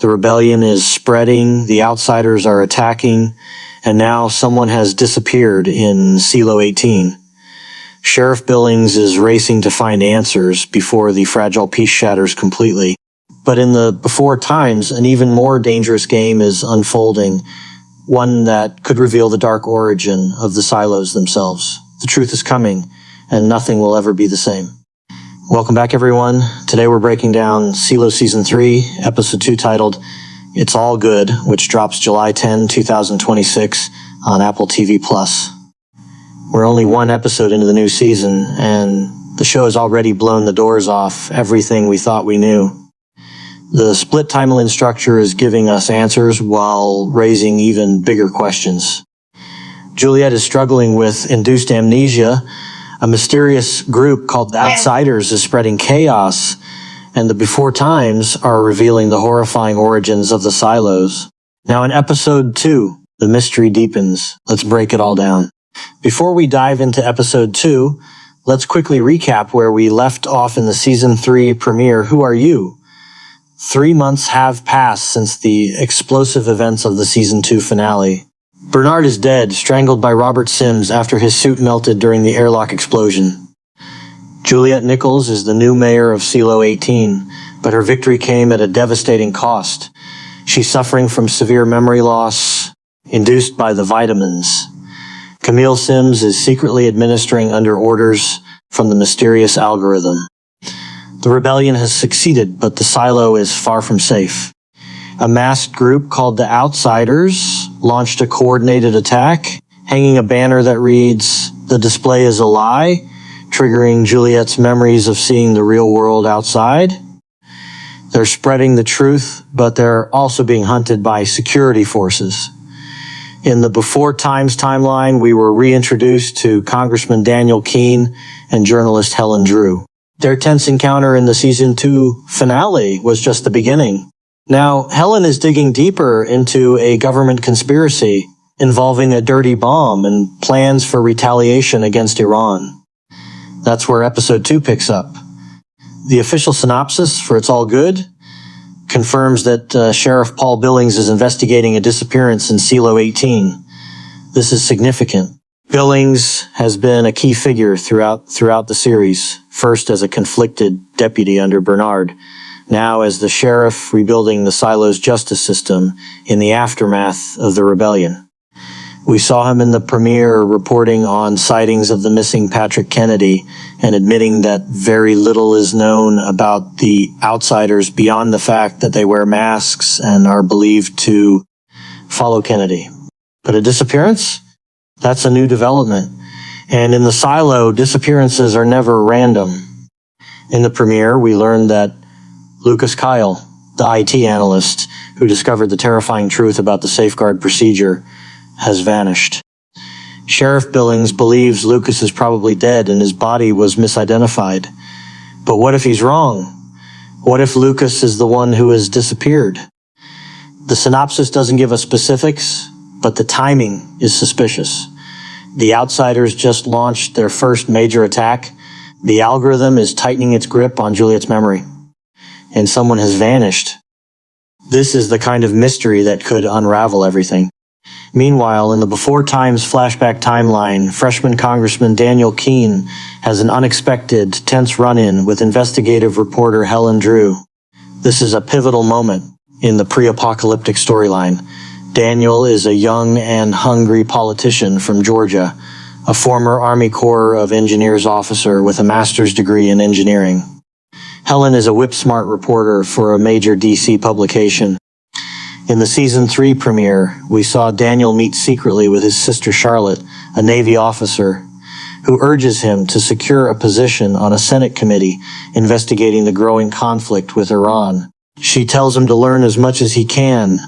The rebellion is spreading, the outsiders are attacking, and now someone has disappeared in Silo 18. Sheriff Billings is racing to find answers before the fragile peace shatters completely. But in the before times, an even more dangerous game is unfolding, one that could reveal the dark origin of the silos themselves. The truth is coming, and nothing will ever be the same. Welcome back, everyone. Today we're breaking down Silo Season 3, Episode 2, titled It's All Good, which drops July 10, 2026 on Apple TV+. We're only one episode into the new season, and the show has already blown the doors off everything we thought we knew. The split timeline structure is giving us answers while raising even bigger questions. Juliet is struggling with induced amnesia. A mysterious group called the Outsiders is spreading chaos, and the Before Times are revealing the horrifying origins of the silos. Now in Episode 2, the mystery deepens. Let's break it all down. Before we dive into Episode 2, let's quickly recap where we left off in the Season 3 premiere, Who Are You? 3 months have passed since the explosive events of the Season 2 finale. Bernard is dead, strangled by Robert Sims after his suit melted during the airlock explosion. Juliet Nichols is the new mayor of Silo 18, but her victory came at a devastating cost. She's suffering from severe memory loss, induced by the vitamins. Camille Sims is secretly administering under orders from the mysterious algorithm. The rebellion has succeeded, but the silo is far from safe. A masked group called the Outsiders launched a coordinated attack, hanging a banner that reads, "The display is a lie," triggering Juliet's memories of seeing the real world outside. They're spreading the truth, but they're also being hunted by security forces. In the Before Times timeline, we were reintroduced to Congressman Daniel Keene and journalist Helen Drew. Their tense encounter in the Season 2 finale was just the beginning. Now, Helen is digging deeper into a government conspiracy involving a dirty bomb and plans for retaliation against Iran. That's where Episode 2 picks up. The official synopsis for It's All Good confirms that Sheriff Paul Billings is investigating a disappearance in Silo 18. This is significant. Billings has been a key figure throughout the series, first as a conflicted deputy under Bernard, now as the sheriff rebuilding the silo's justice system in the aftermath of the rebellion. We saw him in the premiere reporting on sightings of the missing Patrick Kennedy and admitting that very little is known about the outsiders beyond the fact that they wear masks and are believed to follow Kennedy. But a disappearance? That's a new development. And in the silo, disappearances are never random. In the premiere, we learned that Lucas Kyle, the IT analyst who discovered the terrifying truth about the safeguard procedure, has vanished. Sheriff Billings believes Lucas is probably dead and his body was misidentified. But what if he's wrong? What if Lucas is the one who has disappeared? The synopsis doesn't give us specifics, but the timing is suspicious. The Outsiders just launched their first major attack. The algorithm is tightening its grip on Juliet's memory, and someone has vanished. This is the kind of mystery that could unravel everything. Meanwhile, in the Before Times flashback timeline, freshman Congressman Daniel Keene has an unexpected, tense run-in with investigative reporter Helen Drew. This is a pivotal moment in the pre-apocalyptic storyline. Daniel is a young and hungry politician from Georgia, a former Army Corps of Engineers officer with a master's degree in engineering. Helen is a whip-smart reporter for a major DC publication. In the Season 3 premiere, we saw Daniel meet secretly with his sister Charlotte, a Navy officer, who urges him to secure a position on a Senate committee investigating the growing conflict with Iran. She tells him to learn as much as he can,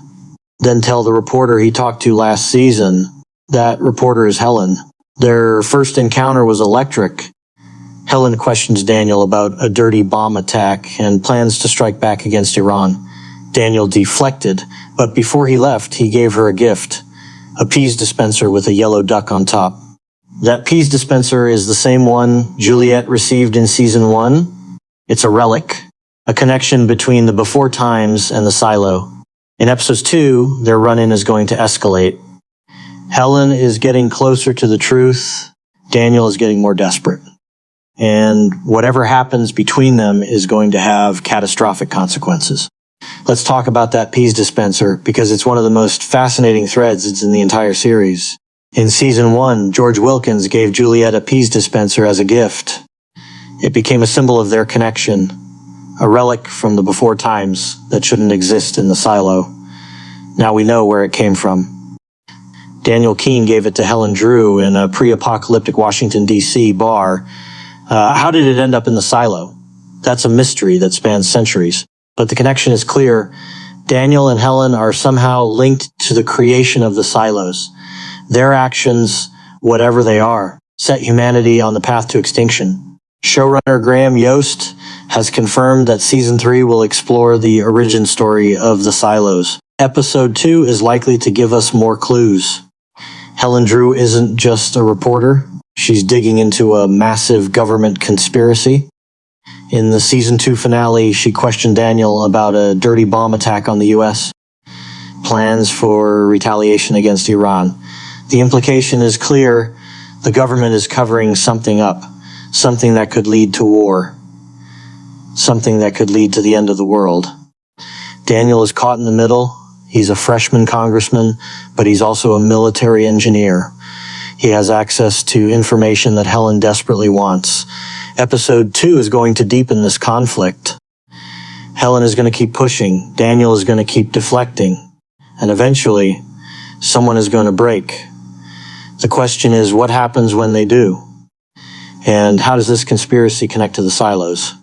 then tell the reporter he talked to last season. That reporter is Helen. Their first encounter was electric. Helen questions Daniel about a dirty bomb attack and plans to strike back against Iran. Daniel deflected, but before he left, he gave her a gift, a peas dispenser with a yellow duck on top. That peas dispenser is the same one Juliet received in Season 1. It's a relic, a connection between the Before Times and the silo. In episodes 2, their run-in is going to escalate. Helen is getting closer to the truth. Daniel is getting more desperate. And whatever happens between them is going to have catastrophic consequences. Let's talk about that peas dispenser, because it's one of the most fascinating threads in the entire series. In season 1, George Wilkins gave Juliet a peas dispenser as a gift. It became a symbol of their connection, a relic from the before times that shouldn't exist in the silo. Now we know where it came from. Daniel Keene gave it to Helen Drew in a pre-apocalyptic Washington, D.C. bar. How did it end up in the silo? That's a mystery that spans centuries. But the connection is clear. Daniel and Helen are somehow linked to the creation of the silos. Their actions, whatever they are, set humanity on the path to extinction. Showrunner Graham Yost has confirmed that Season 3 will explore the origin story of the silos. Episode 2 is likely to give us more clues. Helen Drew isn't just a reporter. She's digging into a massive government conspiracy. In the Season 2 finale, she questioned Daniel about a dirty bomb attack on the U.S., plans for retaliation against Iran. The implication is clear. The government is covering something up, something that could lead to war, something that could lead to the end of the world. Daniel is caught in the middle. He's a freshman congressman, but he's also a military engineer. He has access to information that Helen desperately wants. Episode 2 is going to deepen this conflict. Helen is going to keep pushing. Daniel is going to keep deflecting. And eventually, someone is going to break. The question is, what happens when they do? And how does this conspiracy connect to the silos?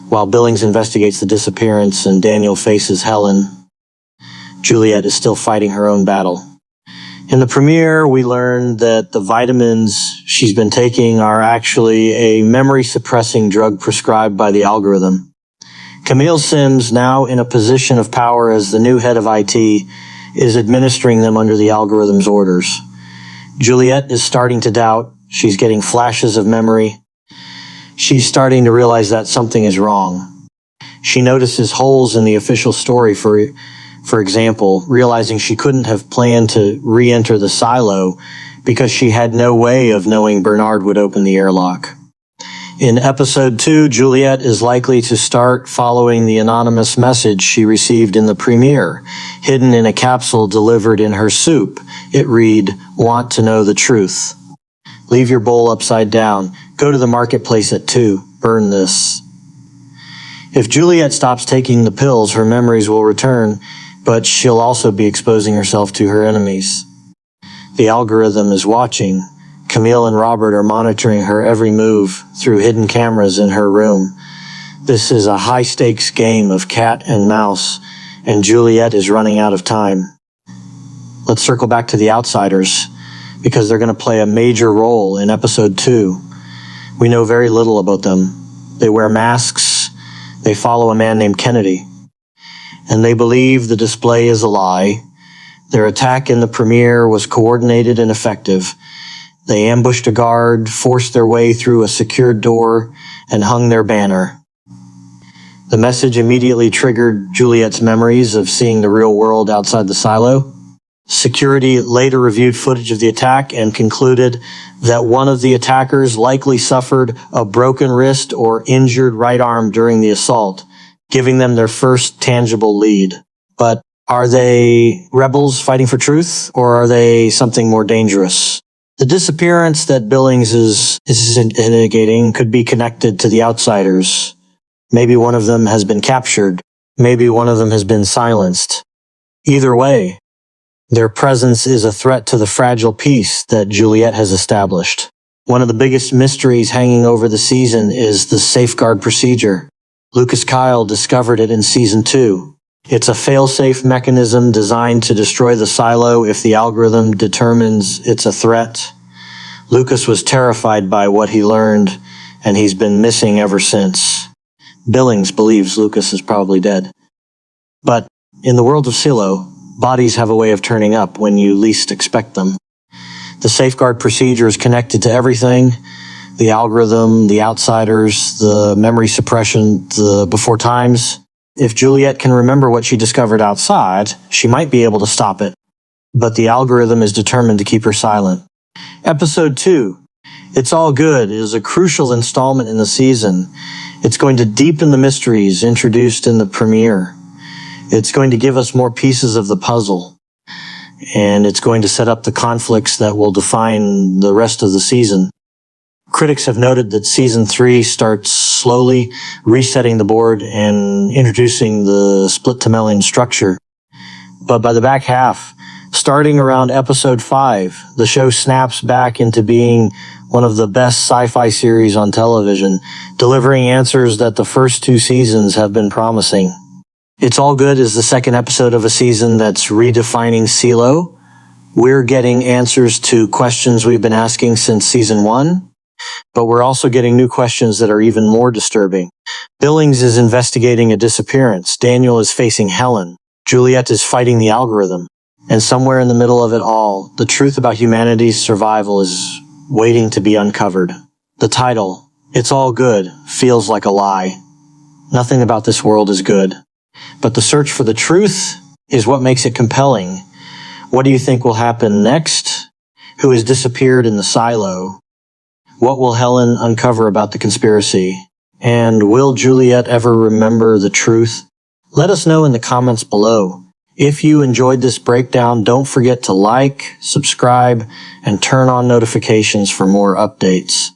While Billings investigates the disappearance and Daniel faces Helen, Juliet is still fighting her own battle. In the premiere, we learned that the vitamins she's been taking are actually a memory-suppressing drug prescribed by the algorithm. Camille Sims, now in a position of power as the new head of IT, is administering them under the algorithm's orders. Juliet is starting to doubt. She's getting flashes of memory. She's starting to realize that something is wrong. She notices holes in the official story, for example, realizing she couldn't have planned to re-enter the silo because she had no way of knowing Bernard would open the airlock. In episode 2, Juliet is likely to start following the anonymous message she received in the premiere, hidden in a capsule delivered in her soup. It read, "Want to know the truth. Leave your bowl upside down. Go to the marketplace at 2. Burn this." If Juliet stops taking the pills, her memories will return, but she'll also be exposing herself to her enemies. The algorithm is watching. Camille and Robert are monitoring her every move through hidden cameras in her room. This is a high-stakes game of cat and mouse, and Juliet is running out of time. Let's circle back to the outsiders, because they're going to play a major role in episode 2. We know very little about them. They wear masks. They follow a man named Kennedy. And they believe the display is a lie. Their attack in the premiere was coordinated and effective. They ambushed a guard, forced their way through a secured door, and hung their banner. The message immediately triggered Juliet's memories of seeing the real world outside the silo. Security later reviewed footage of the attack and concluded that one of the attackers likely suffered a broken wrist or injured right arm during the assault, giving them their first tangible lead. But are they rebels fighting for truth, or are they something more dangerous? The disappearance that Billings is investigating could be connected to the outsiders. Maybe one of them has been captured. Maybe one of them has been silenced. Either way, their presence is a threat to the fragile peace that Juliet has established. One of the biggest mysteries hanging over the season is the safeguard procedure. Lucas Kyle discovered it in Season 2. It's a fail-safe mechanism designed to destroy the silo if the algorithm determines it's a threat. Lucas was terrified by what he learned, and he's been missing ever since. Billings believes Lucas is probably dead. But in the world of Silo, bodies have a way of turning up when you least expect them. The safeguard procedure is connected to everything: the algorithm, the outsiders, the memory suppression, the before times. If Juliet can remember what she discovered outside, she might be able to stop it. But the algorithm is determined to keep her silent. Episode 2, It's All Good, is a crucial installment in the season. It's going to deepen the mysteries introduced in the premiere. It's going to give us more pieces of the puzzle. And it's going to set up the conflicts that will define the rest of the season. Critics have noted that Season 3 starts slowly, resetting the board and introducing the split-to-melon structure. But by the back half, starting around Episode 5, the show snaps back into being one of the best sci-fi series on television, delivering answers that the first 2 seasons have been promising. It's All Good is the second episode of a season that's redefining CeeLo. We're getting answers to questions we've been asking since Season 1, but we're also getting new questions that are even more disturbing. Billings is investigating a disappearance. Daniel is facing Helen. Juliet is fighting the algorithm. And somewhere in the middle of it all, the truth about humanity's survival is waiting to be uncovered. The title, It's All Good, feels like a lie. Nothing about this world is good. But the search for the truth is what makes it compelling. What do you think will happen next? Who has disappeared in the silo? What will Helen uncover about the conspiracy? And will Juliet ever remember the truth? Let us know in the comments below. If you enjoyed this breakdown, don't forget to like, subscribe, and turn on notifications for more updates.